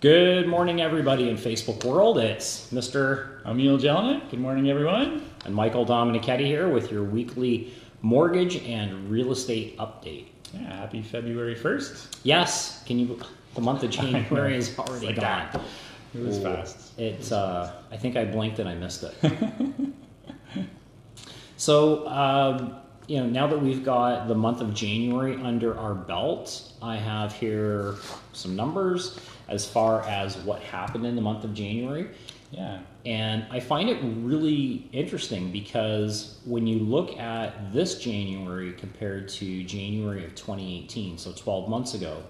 Good morning, everybody in Facebook world. It's Mr. Emil Jelinek. Good morning, everyone. and Michael Dominicetti here with your weekly mortgage and real estate update. Yeah, happy February 1st. Yes, the month of January is already like gone. that. It was fast. It's I think I blinked and I missed it. So, now that we've got the month of January under our belt, I have here some numbers as far as what happened in the month of January. Yeah. And I find it really interesting because when you look at this January compared to January of 2018, so 12 months ago,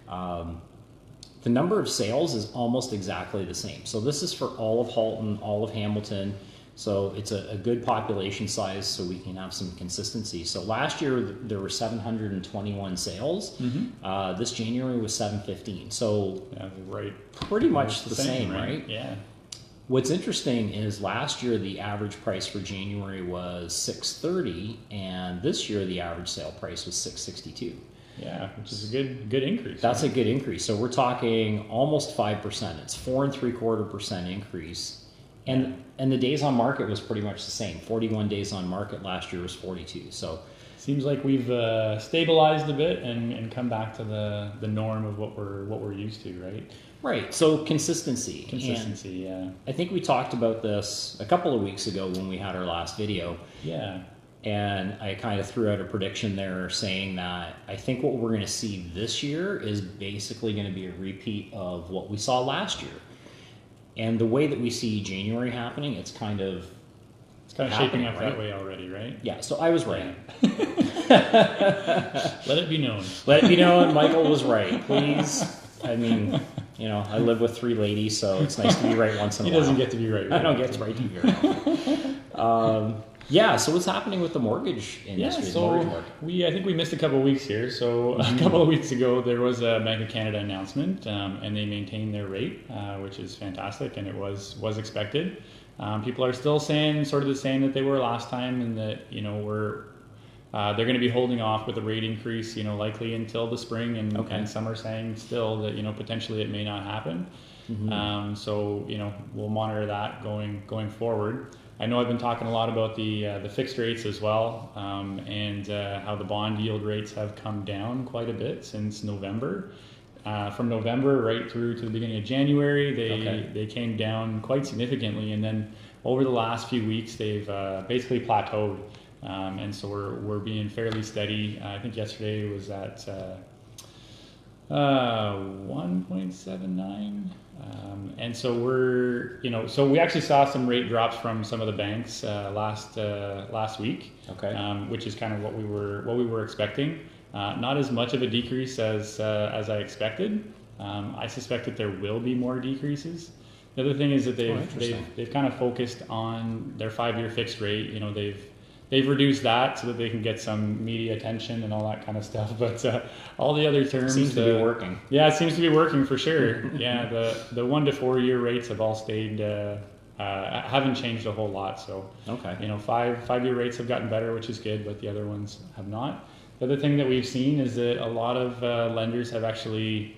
the number of sales is almost exactly the same. So this is for all of Halton, all of Hamilton. So it's a good population size so we can have some consistency. So last year there were 721 sales. Mm-hmm. This January was 715. So yeah, right. Pretty much the same, right? Yeah. What's interesting is last year the average price for January was $630, and this year the average sale price was $662. Yeah, which is a good increase. That's right? A good increase. So we're talking almost 5%. It's 4.75% increase. And the days on market was pretty much the same. 41 days on market last year was 42. So seems like we've stabilized a bit and come back to the norm of what we're used to, right? Right. So consistency. Consistency, yeah. I think we talked about this a couple of weeks ago when we had our last video. Yeah. And I kind of threw out a prediction there saying that I think what we're going to see this year is basically going to be a repeat of what we saw last year. And the way that we see January happening, it's kind of shaping up right? that way already, right? Yeah, so I was right. Let it be known. Let it be known, Michael was right. Please. I mean, I live with 3 ladies, so it's nice to be right once in a while. He doesn't get to be right. I don't get to be right to be right. Yeah, so what's happening with the mortgage industry? Yeah, so I think we missed a couple of weeks here. So a couple of weeks ago, there was a Bank of Canada announcement, and they maintained their rate, which is fantastic, and it was expected. People are still saying sort of the same that they were last time, and that they're going to be holding off with the rate increase, likely until the spring, and some are saying still that potentially it may not happen. Mm-hmm. So we'll monitor that going forward. I know I've been talking a lot about the fixed rates as well, and how the bond yield rates have come down quite a bit since November. From November right through to the beginning of January, they came down quite significantly, and then over the last few weeks they've basically plateaued, and so we're being fairly steady. I think yesterday was at 1.79. And so so we actually saw some rate drops from some of the banks last week, which is kind of what we were expecting. Not as much of a decrease as I expected. I suspect that there will be more decreases. The other thing is that they've kind of focused on their 5-year fixed rate. They've reduced that so that they can get some media attention and all that kind of stuff. But all the other terms seems to be working. Yeah, it seems to be working for sure. Yeah, the 1 to 4 year rates have all stayed, haven't changed a whole lot. So 5-year rates have gotten better, which is good, but the other ones have not. The other thing that we've seen is that a lot of lenders have actually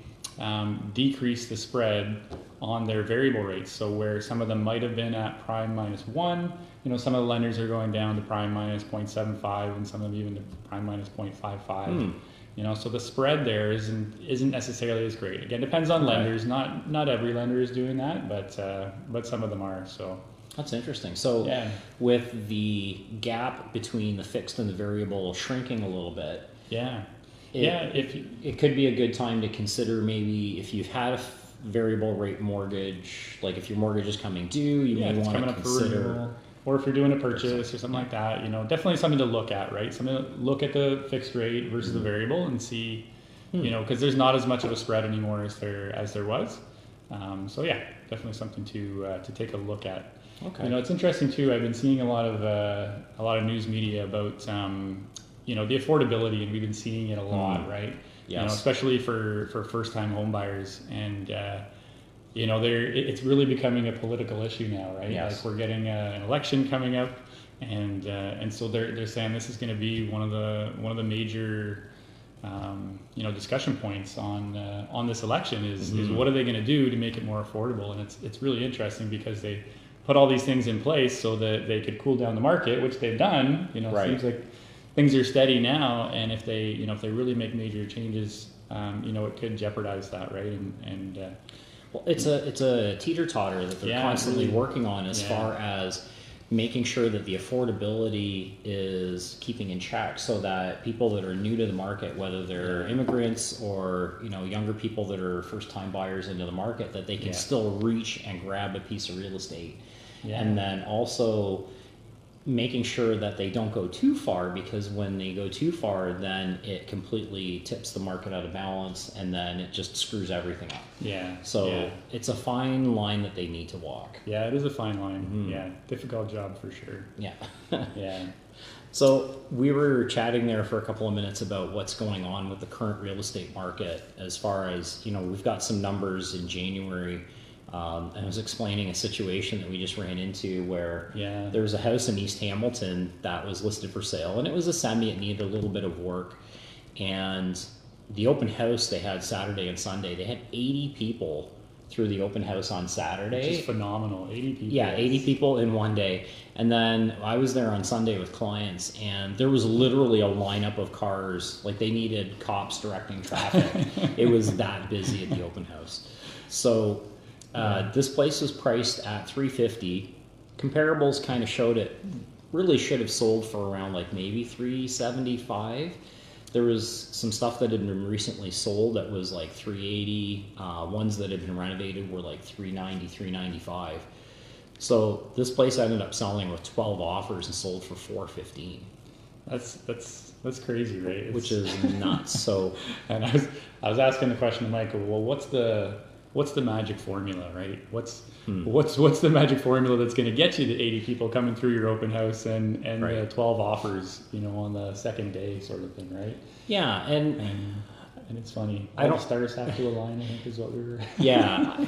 decreased the spread on their variable rates. So where some of them might have been at prime -1, some of the lenders are going down to prime minus 0.75, and some of them even to prime minus 0.55. So the spread there isn't necessarily as great. Again, depends on lenders. Not every lender is doing that, but some of them are. So that's interesting. So with the gap between the fixed and the variable shrinking a little bit, it could be a good time to consider maybe if you've had a variable rate mortgage, like if your mortgage is coming due, you may want to consider. Or if you're doing a purchase or something like that, definitely something to look at, right? Something to look at the fixed rate versus the variable and see, because there's not as much of a spread anymore as there was. So definitely something to take a look at. Okay. It's interesting too. I've been seeing a lot of news media about the affordability, and we've been seeing it a lot, right? Yes. Especially for first-time home buyers, and it's really becoming a political issue now, right? Yes. Like we're getting an election coming up, and so they're saying this is going to be one of the major discussion points on this election is what are they going to do to make it more affordable? And it's really interesting because they put all these things in place so that they could cool down the market, which they've done. It seems like things are steady now, and if they really make major changes, it could jeopardize that, right? Well, it's a teeter-totter that they're constantly working on as far as making sure that the affordability is keeping in check so that people that are new to the market, whether they're immigrants or younger people that are first-time buyers into the market, that they can still reach and grab a piece of real estate. And then also making sure that they don't go too far, because when they go too far, then it completely tips the market out of balance, and then it just screws everything up. So it's a fine line that they need to walk. Yeah, it is a fine line. Difficult job for sure. So we were chatting there for a couple of minutes about what's going on with the current real estate market, as far as we've got some numbers in January. And I was explaining a situation that we just ran into where there was a house in East Hamilton that was listed for sale, and it was a semi. It needed a little bit of work, and the open house they had Saturday and Sunday, they had 80 people through the open house on Saturday. Which is phenomenal. 80 people. Yeah, 80 people in one day. And then I was there on Sunday with clients, and there was literally a lineup of cars. Like, they needed cops directing traffic. It was that busy at the open house. So this place was priced at $350. Comparables kind of showed it really should have sold for around like maybe $375. There was some stuff that had been recently sold that was like $380. Ones that had been renovated were like $390, $395. So this place ended up selling with 12 offers and sold for $415. That's crazy, right? Which is nuts. So, and I was asking the question to Michael. Well, what's the magic formula, right? What's the magic formula that's going to get you the 80 people coming through your open house and the 12 offers, on the second day, sort of thing, right? Yeah, and it's funny. All the stars have to align, I think, is what we were. Yeah,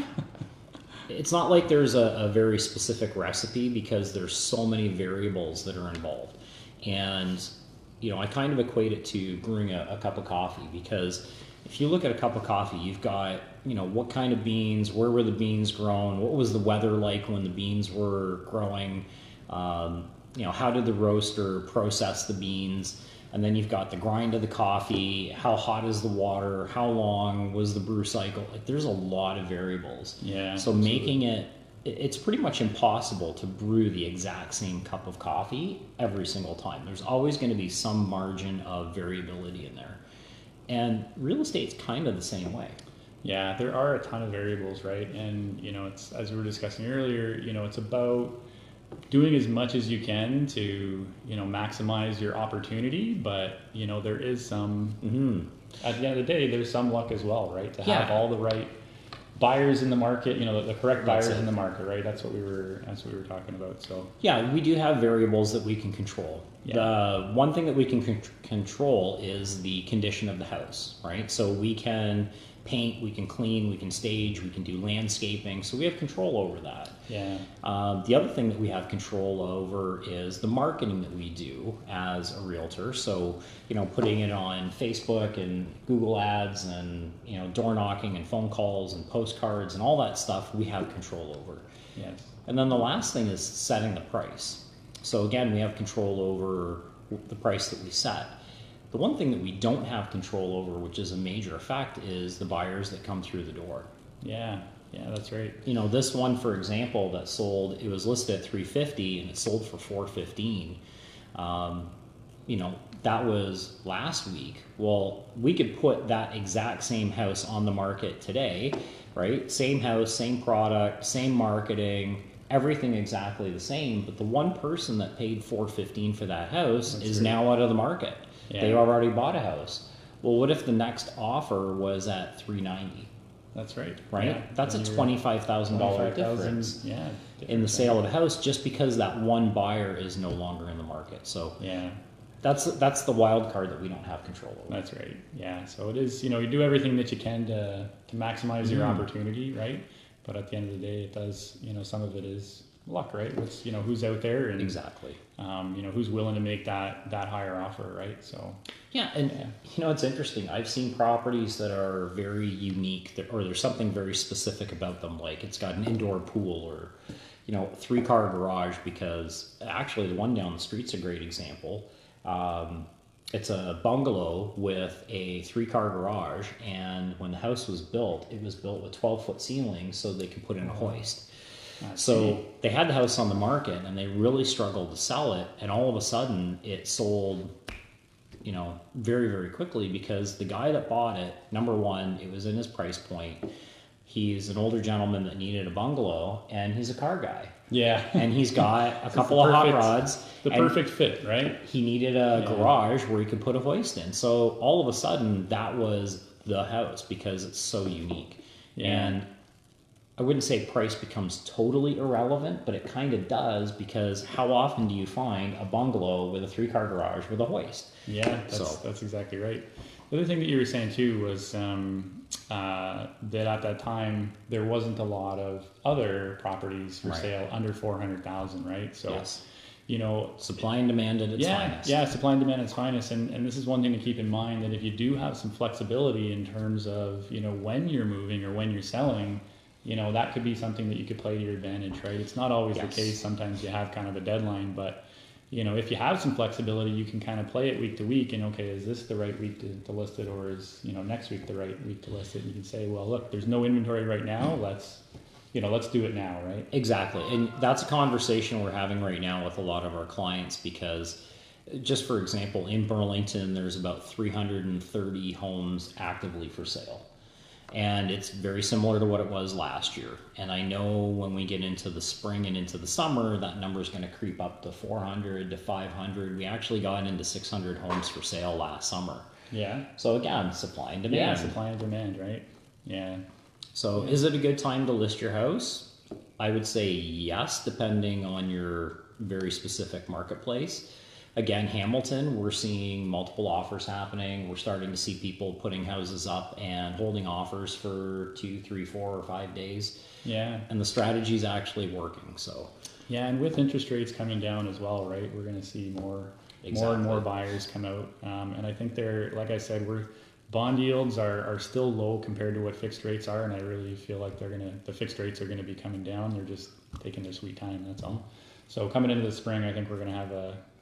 it's not like there's a very specific recipe, because there's so many variables that are involved, and I kind of equate it to brewing a cup of coffee, because if you look at a cup of coffee, you've got, what kind of beans, where were the beans grown, what was the weather like when the beans were growing, how did the roaster process the beans, and then you've got the grind of the coffee, how hot is the water, how long was the brew cycle. Like, there's a lot of variables. Yeah. So making it's pretty much impossible to brew the exact same cup of coffee every single time. There's always going to be some margin of variability in there. And real estate's kind of the same way. Yeah, there are a ton of variables, right? And, it's, as we were discussing earlier, it's about doing as much as you can to, maximize your opportunity. But, there is some, at the end of the day, there's some luck as well, right? To have all the right buyers in the market, the correct buyers in the market, right? That's what we were talking about. So yeah, we do have variables that we can control. The one thing that we can control is the condition of the house, right? So we can paint, we can clean, we can stage, we can do landscaping. So we have control over that. Yeah. The other thing that we have control over is the marketing that we do as a realtor. So, putting it on Facebook and Google ads and, door knocking and phone calls and postcards and all that stuff, we have control over. Yes. And then the last thing is setting the price. So again, we have control over the price that we set. The one thing that we don't have control over, which is a major effect, is the buyers that come through the door. Yeah, that's right. This one, for example, that sold, it was listed at $350 and it sold for $415. That was last week. Well, we could put that exact same house on the market today, right? Same house, same product, same marketing, everything exactly the same. But the one person that paid $415 for that house is now out of the market. Yeah. They already bought a house. Well, what if the next offer was at $390? That's right. Right? Yeah. That's a $25,000 difference in the sale of a house, just because that one buyer is no longer in the market. So that's the wild card that we don't have control over. That's right. Yeah. So it is, you do everything that you can to maximize your opportunity, right? But at the end of the day, it does, some of it is luck, right? It's, who's out there and Exactly. Who's willing to make that higher offer, right? So Yeah, and it's interesting. I've seen properties that are very unique, or there's something very specific about them, like it's got an indoor pool or 3-car garage, because actually the one down the street's a great example. It's a bungalow with a 3-car garage, and when the house was built, it was built with 12-foot ceilings so they could put in a hoist. So they had the house on the market and they really struggled to sell it, and all of a sudden it sold, very, very quickly, because the guy that bought it, number one, it was in his price point. He's an older gentleman that needed a bungalow, and he's a car guy. Yeah. And he's got a couple of hot rods. The perfect fit, right? He needed a garage where he could put a hoist in. So all of a sudden that was the house, because it's so unique. Yeah. And I wouldn't say price becomes totally irrelevant, but it kind of does, because how often do you find a bungalow with a 3-car garage with a hoist? Yeah, that's exactly right. The other thing that you were saying too was that at that time there wasn't a lot of other properties for sale under 400,000, right? So, yes. Supply and demand at its finest. Yeah, supply and demand at its finest. And this is one thing to keep in mind, that if you do have some flexibility in terms of, when you're moving or when you're selling, that could be something that you could play to your advantage, right? It's not always the case. Sometimes you have kind of a deadline, but if you have some flexibility, you can kind of play it week to week, and okay, is this the right week to list it, or is next week the right week to list it? And you can say, well, look, there's no inventory right now. Let's do it now, right? Exactly, and that's a conversation we're having right now with a lot of our clients, because just for example, in Burlington, there's about 330 homes actively for sale. And it's very similar to what it was last year. And I know when we get into the spring and into the summer, that number is going to creep up to 400 to 500. We actually got into 600 homes for sale last summer. Yeah. So again, supply and demand. Yeah, supply and demand, right? Yeah. So is it a good time to list your house? I would say yes, depending on your very specific marketplace. Again, Hamilton, we're seeing multiple offers happening. We're starting to see people putting houses up and holding offers for 2, 3, 4, or 5 days. Yeah. And the strategy is actually working. So. Yeah, and with interest rates coming down as well, right? We're going to see more and more buyers come out. And I think like I said, bond yields are still low compared to what fixed rates are, and I really feel like the fixed rates are going to be coming down. They're just taking their sweet time. That's all. So coming into the spring, I think we're going to have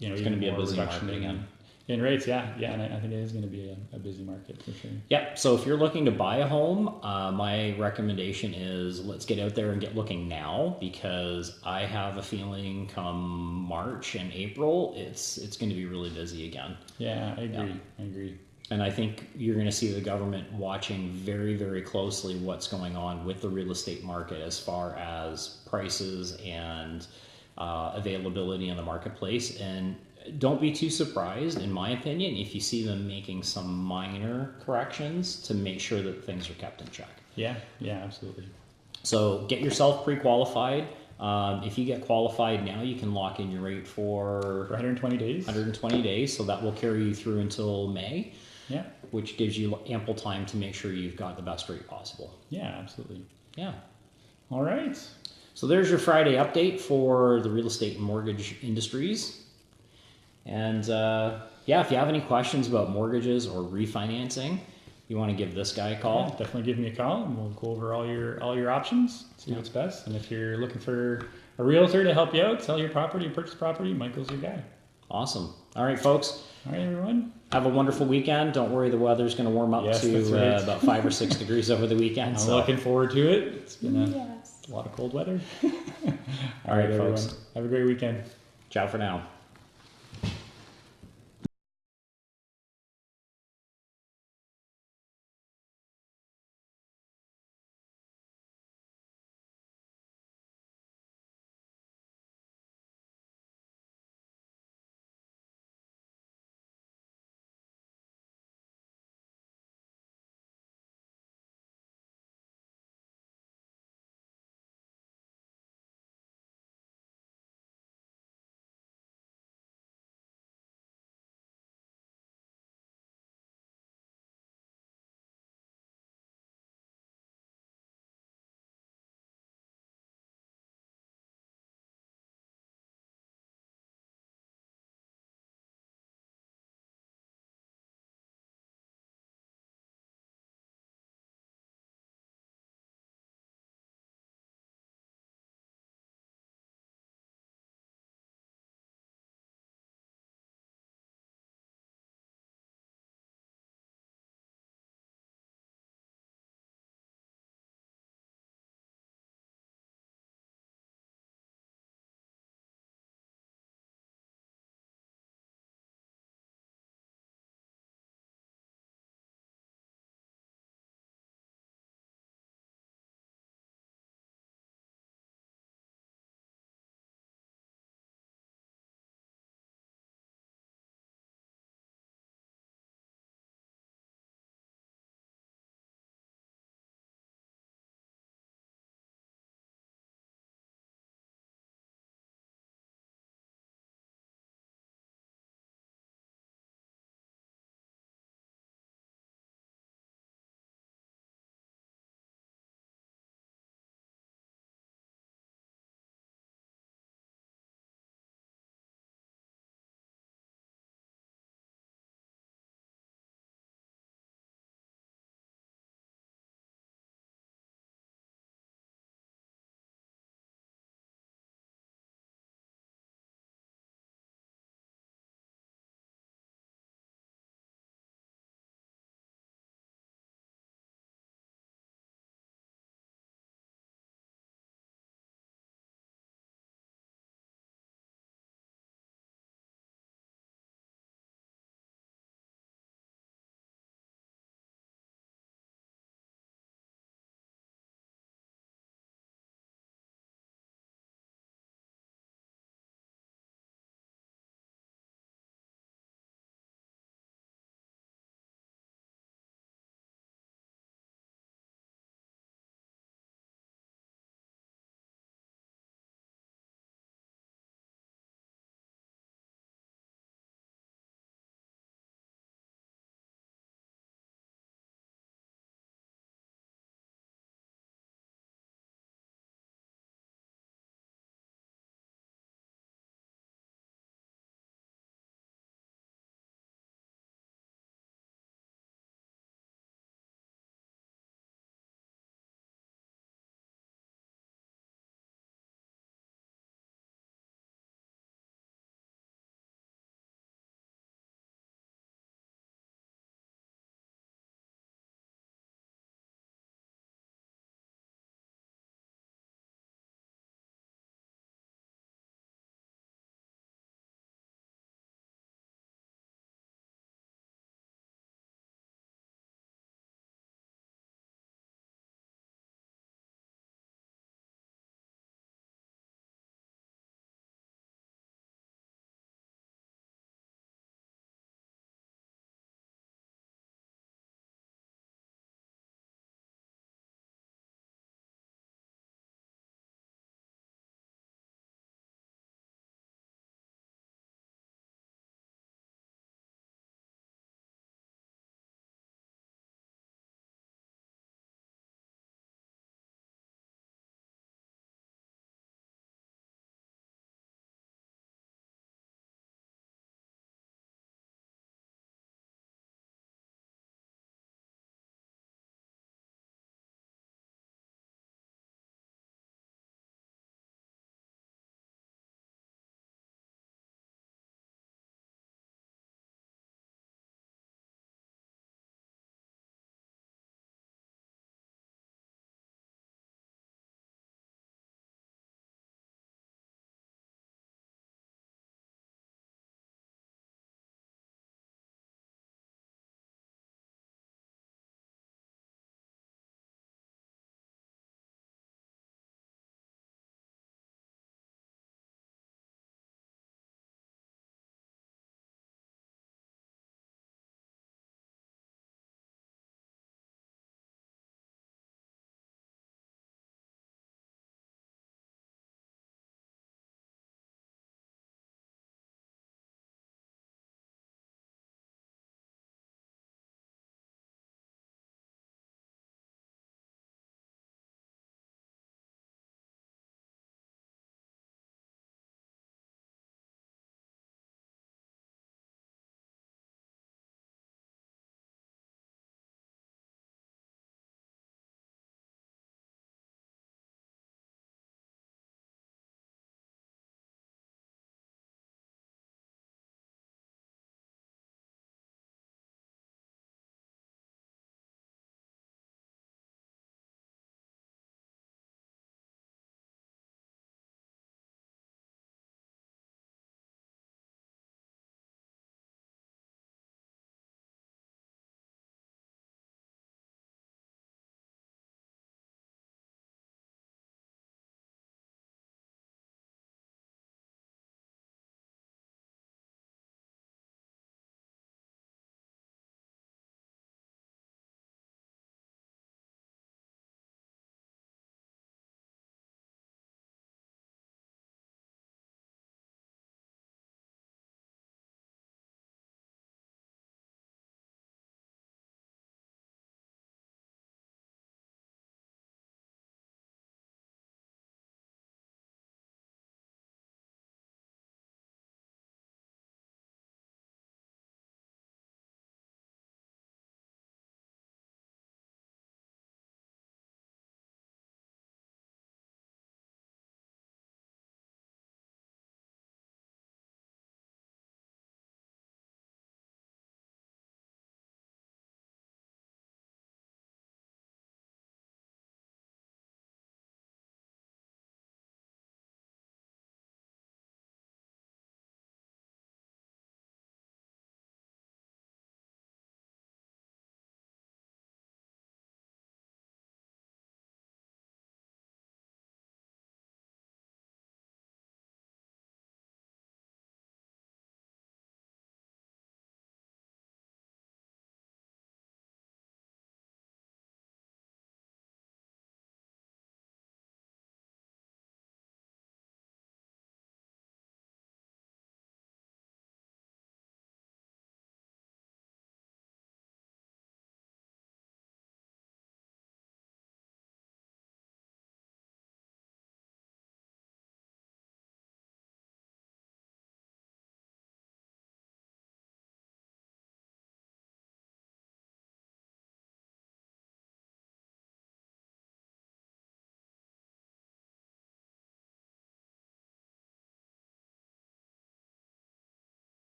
it's going to be a busy market again. In rates, yeah, and I think it is going to be a busy market for sure. Yep. So if you're looking to buy a home, my recommendation is let's get out there and get looking now, because I have a feeling come March and April, it's going to be really busy again. Yeah, I agree. And I think you're going to see the government watching very, very closely what's going on with the real estate market as far as prices and availability in the marketplace. And don't be too surprised, in my opinion, if you see them making some minor corrections to make sure that things are kept in check. Yeah, absolutely. So get yourself pre-qualified. If you get qualified now, you can lock in your rate for 120 days. 120 days. So that will carry you through until May. Yeah. Which gives you ample time to make sure you've got the best rate possible. Yeah, absolutely. Yeah. All right. So there's your Friday update for the real estate and mortgage industries. And if you have any questions about mortgages or refinancing, you want to give this guy a call. Yeah, definitely give me a call, and we'll go over all your options, see what's best. And if you're looking for a realtor to help you out, sell your property, purchase property, Michael's your guy. Awesome. All right, folks. All right, everyone. Have a wonderful weekend. Don't worry, the weather's going to warm up to about 5 or 6 degrees over the weekend. I'm looking forward to it. It's been a lot of cold weather. All right, folks. everyone. Have a great weekend. Ciao for now.